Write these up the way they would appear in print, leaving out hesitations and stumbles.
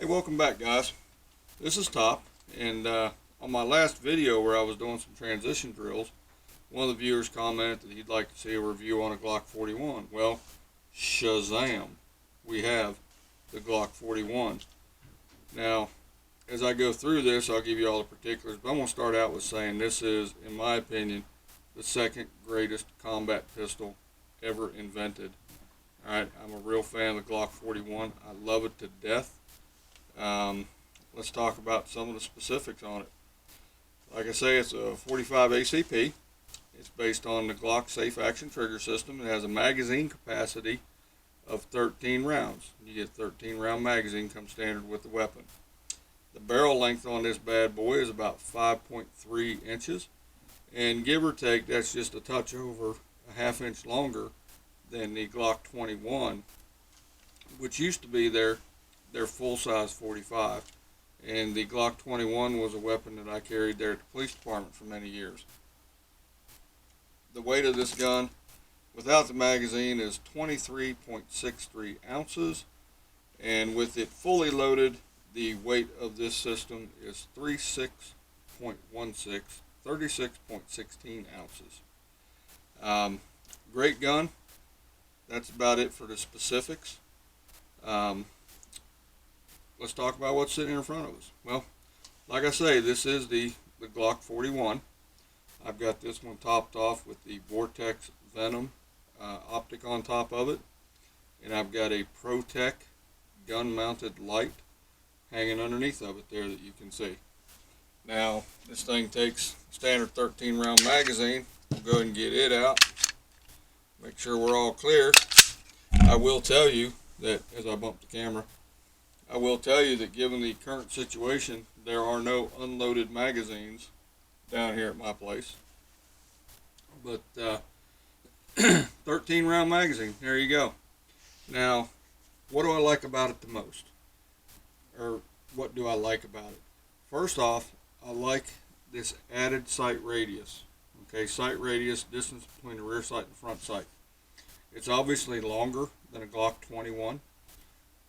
Hey, welcome back, guys. This is Top, and on my last video where I was doing some transition drills, one of the viewers commented that he'd like to see a review on a Glock 41. Well, shazam, we have the Glock 41. Now, as I go through this, I'll give you all the particulars, but I'm going to start out with saying this is, in my opinion, the second greatest combat pistol ever invented. Alright, I'm a real fan of the Glock 41. I love it to death. Let's talk about some of the specifics on it. Like I say, it's a 45 ACP. It's based on the Glock Safe Action Trigger System. It has a magazine capacity of 13 rounds. You get 13 round magazine, comes standard with the weapon. The barrel length on this bad boy is about 5.3 inches. And give or take, that's just a touch over a half inch longer than the Glock 21, which used to be their full-size 45. And the Glock 21 was a weapon that I carried there at the police department for many years. The weight of this gun, without the magazine, is 23.63 ounces. And with it fully loaded, the weight of this system is 36.16, 36.16 ounces. Great gun. That's about it for the specifics. Let's talk about what's sitting in front of us. Well, like I say, this is the Glock 41. I've got this one topped off with the Vortex Venom optic on top of it. And I've got a ProTech gun-mounted light hanging underneath of it there that you can see. Now, this thing takes standard 13 round magazine. We'll go ahead and get it out. Make sure we're all clear. I will tell you that, as I bump the camera, I will tell you that given the current situation, there are no unloaded magazines down here at my place. But 13 round magazine, there you go. Now, what do I like about it the most? Or what do I like about it? First off, I like this added sight radius. Okay, sight radius, distance between the rear sight and front sight. It's obviously longer than a Glock 21.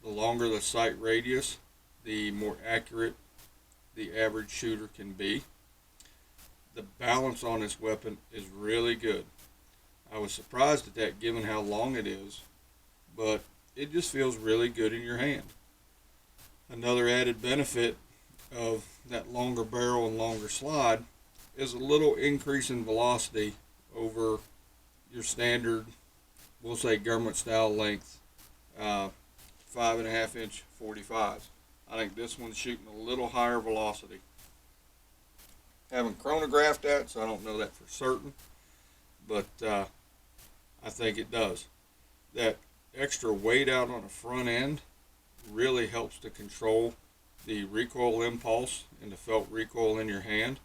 The longer the sight radius, the more accurate the average shooter can be. The balance on this weapon is really good. I was surprised at that given how long it is, but it just feels really good in your hand. Another added benefit of that longer barrel and longer slide is a little increase in velocity over your standard, we'll say government style length, 5.5 inch 45s. I think this one's shooting a little higher velocity. Haven't chronographed that, so I don't know that for certain, but I think it does. That extra weight out on the front end really helps to control the recoil impulse and the felt recoil in your hand.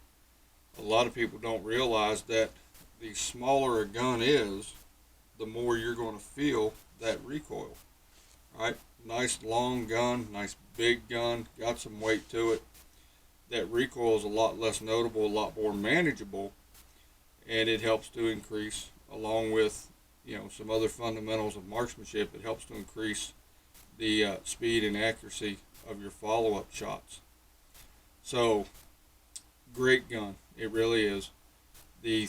A lot of people don't realize that the smaller a gun is, the more you're going to feel that recoil. Right? Nice long gun, nice big gun, got some weight to it. That recoil is a lot less notable, a lot more manageable, and it helps to increase, along with some other fundamentals of marksmanship, it helps to increase the speed and accuracy of your follow-up shots. So, great gun. It really is. The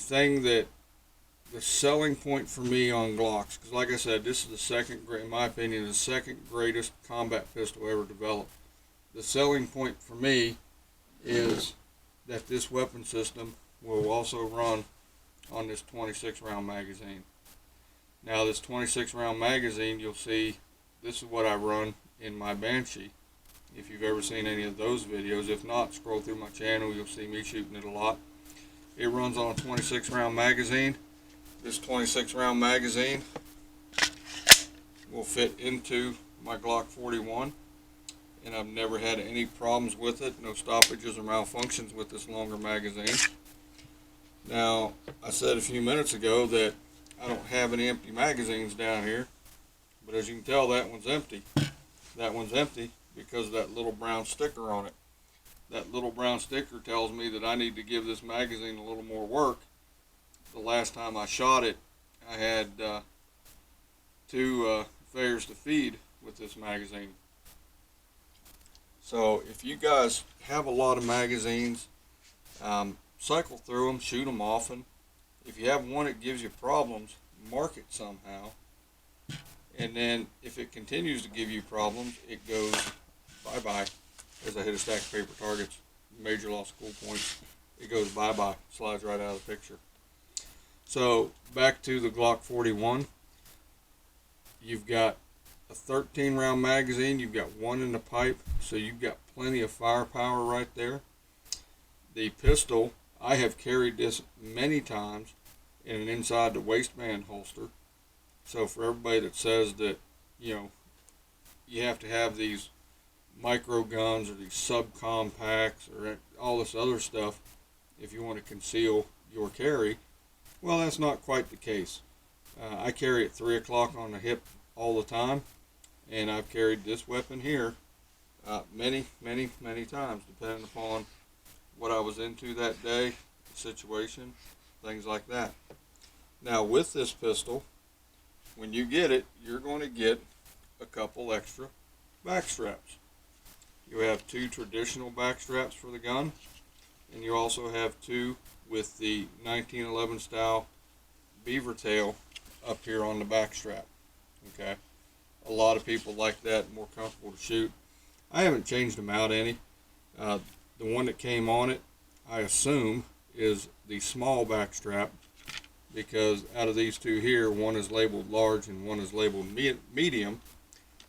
selling point for me on Glocks, because like I said, this is the second, in my opinion, the second greatest combat pistol ever developed. The selling point for me is that this weapon system will also run on this 26 round magazine. Now this 26 round magazine, you'll see, this is what I run in my Banshee. If you've ever seen any of those videos, if not, scroll through my channel, you'll see me shooting it a lot. It runs on a 26 round magazine. This 26 round magazine will fit into my Glock 41, and I've never had any problems with it, no stoppages or malfunctions with this longer magazine. Now, I said a few minutes ago that I don't have any empty magazines down here, but as you can tell, that one's empty. That one's empty because of that little brown sticker on it. That little brown sticker tells me that I need to give this magazine a little more work. The last time I shot it, I had two fares to feed with this magazine. So if you guys have a lot of magazines, cycle through them, shoot them often. If you have one that gives you problems, mark it somehow. And then if it continues to give you problems, it goes bye-bye. As I hit a stack of paper targets, major loss school points, it goes bye-bye, slides right out of the picture. So back to the Glock 41. You've got a 13 round magazine, you've got one in the pipe, so you've got plenty of firepower right there. The pistol, I have carried this many times in an inside the waistband holster. So for everybody that says that, you have to have these micro guns or these subcompacts or all this other stuff if you want to conceal your carry, well, that's not quite the case. I carry at 3 o'clock on the hip all the time, and I've carried this weapon here many, many, many times, depending upon what I was into that day, the situation, things like that. Now with this pistol, when you get it, you're going to get a couple extra back straps. You have 2 traditional back straps for the gun, and you also have 2 with the 1911 style beaver tail up here on the back strap. Okay, a lot of people like that, more comfortable to shoot. I haven't changed them out any. The one that came on it, I assume, is the small back strap, because out of these 2 here, one is labeled large and one is labeled medium.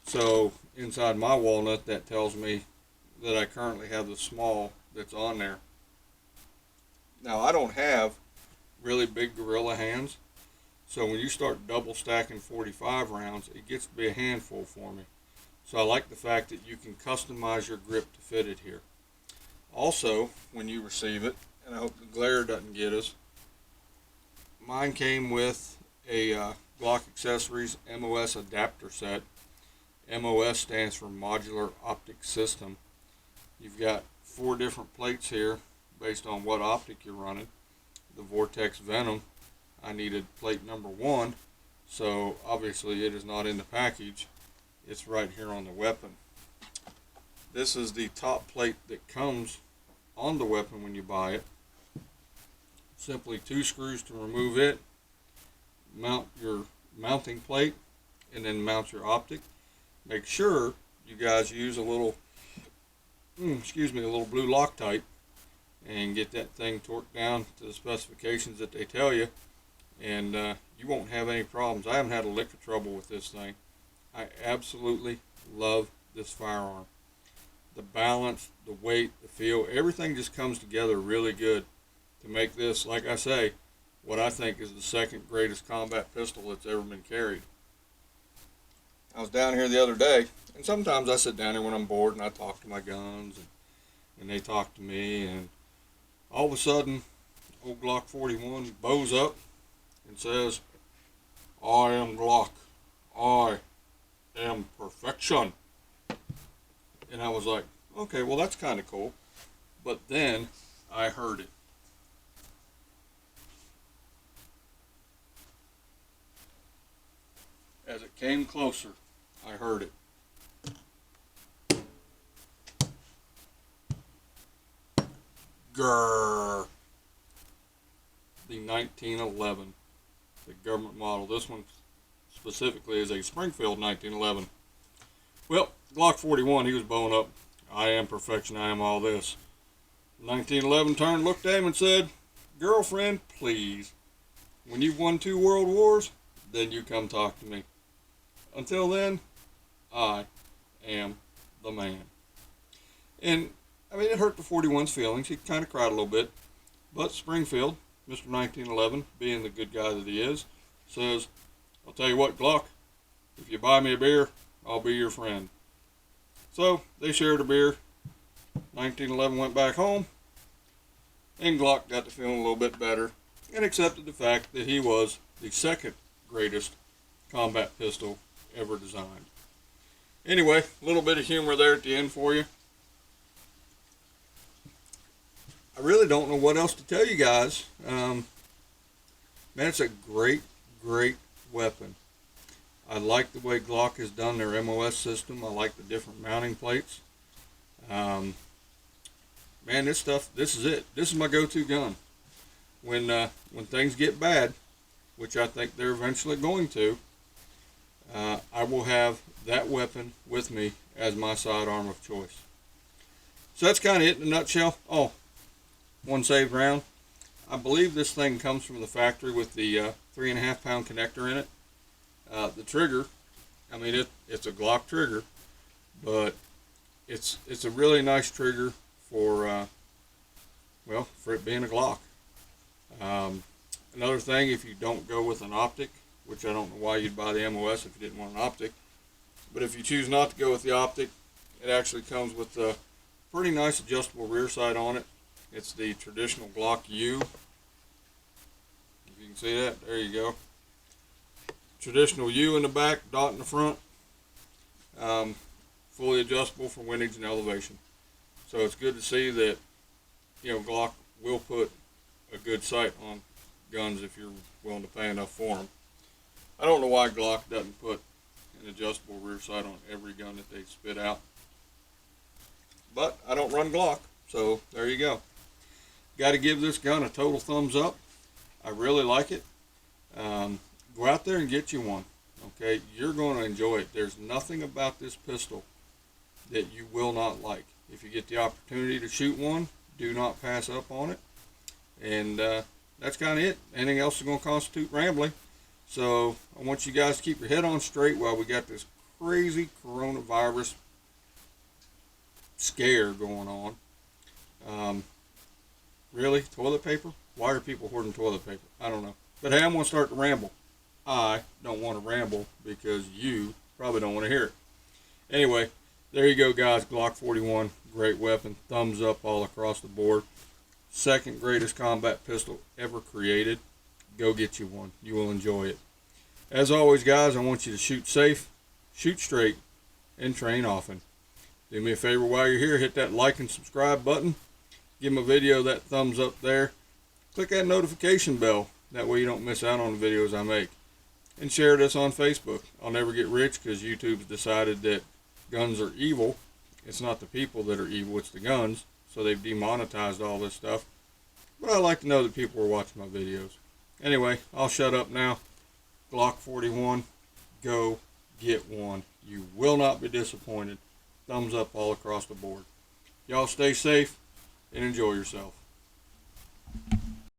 So inside my walnut, that tells me that I currently have the small that's on there. Now I don't have really big gorilla hands, so when you start double stacking 45 rounds, it gets to be a handful for me. So I like the fact that you can customize your grip to fit it here. Also, when you receive it, and I hope the glare doesn't get us, mine came with a Glock Accessories MOS adapter set. MOS stands for Modular Optic System. You've got 4 different plates here based on what optic you're running. The Vortex Venom, I needed plate number 1, so obviously it is not in the package. It's right here on the weapon. This is the top plate that comes on the weapon when you buy it. Simply 2 screws to remove it, mount your mounting plate, and then mount your optic. Make sure you guys use a little blue Loctite and get that thing torqued down to the specifications that they tell you, and you won't have any problems. I haven't had a lick of trouble with this thing. I absolutely love this firearm. The balance, the weight, the feel, everything just comes together really good to make this, like I say, what I think is the second greatest combat pistol that's ever been carried. I was down here the other day, and sometimes I sit down here when I'm bored and I talk to my guns, and they talk to me, and all of a sudden, old Glock 41 bows up and says, "I am Glock. I am perfection." And I was like, okay, well that's kind of cool. But then I heard it. As it came closer, I heard it. Grrr. The 1911, the government model. This one specifically is a Springfield 1911. Well, Glock 41, he was blowing up. "I am perfection, I am all this." 1911 turned, looked at him and said, "Girlfriend, please. When you've won 2 world wars, then you come talk to me. Until then, I am the man." And, I mean, it hurt the 41's feelings. He kind of cried a little bit. But Springfield, Mr. 1911, being the good guy that he is, says, "I'll tell you what, Glock, if you buy me a beer, I'll be your friend." So they shared a beer. 1911 went back home, and Glock got to feeling a little bit better and accepted the fact that he was the second greatest combat pistol ever designed. Anyway, a little bit of humor there at the end for you. I really don't know what else to tell you guys. Man, it's a great, great weapon. I like the way Glock has done their MOS system. I like the different mounting plates. Man, this stuff, this is it. This is my go-to gun. When things get bad, which I think they're eventually going to, I will have that weapon with me as my sidearm of choice. So that's kind of it in a nutshell. Oh, one saved round. I believe this thing comes from the factory with the 3.5 pound connector in it. The trigger, I mean, it's a Glock trigger, but it's a really nice trigger for for it being a Glock. Another thing, if you don't go with an optic, which I don't know why you'd buy the MOS if you didn't want an optic, but if you choose not to go with the optic, it actually comes with a pretty nice adjustable rear sight on it. It's the traditional Glock U. If you can see that, there you go. Traditional U in the back, dot in the front. Fully adjustable for windage and elevation. So it's good to see that, Glock will put a good sight on guns if you're willing to pay enough for them. I don't know why Glock doesn't put an adjustable rear sight on every gun that they spit out. But I don't run Glock, so there you go. Got to give this gun a total thumbs up. I really like it. Go out there and get you one. Okay, you're going to enjoy it. There's nothing about this pistol that you will not like. If you get the opportunity to shoot one, do not pass up on it. And that's kind of it. Anything else is going to constitute rambling. So I want you guys to keep your head on straight while we got this crazy coronavirus scare going on. Really? Toilet paper? Why are people hoarding toilet paper? I don't know. But hey, I'm going to start to ramble. I don't want to ramble because you probably don't want to hear it. Anyway, there you go, guys. Glock 41, great weapon. Thumbs up all across the board. Second greatest combat pistol ever created. Go get you one. You will enjoy it. As always, guys, I want you to shoot safe, shoot straight, and train often. Do me a favor while you're here. Hit that like and subscribe button. Give my video that thumbs up there. Click that notification bell. That way you don't miss out on the videos I make. And share this on Facebook. I'll never get rich because YouTube's decided that guns are evil. It's not the people that are evil, it's the guns. So they've demonetized all this stuff. But I like to know that people are watching my videos. Anyway, I'll shut up now. Glock 41, go get one. You will not be disappointed. Thumbs up all across the board. Y'all stay safe and enjoy yourself.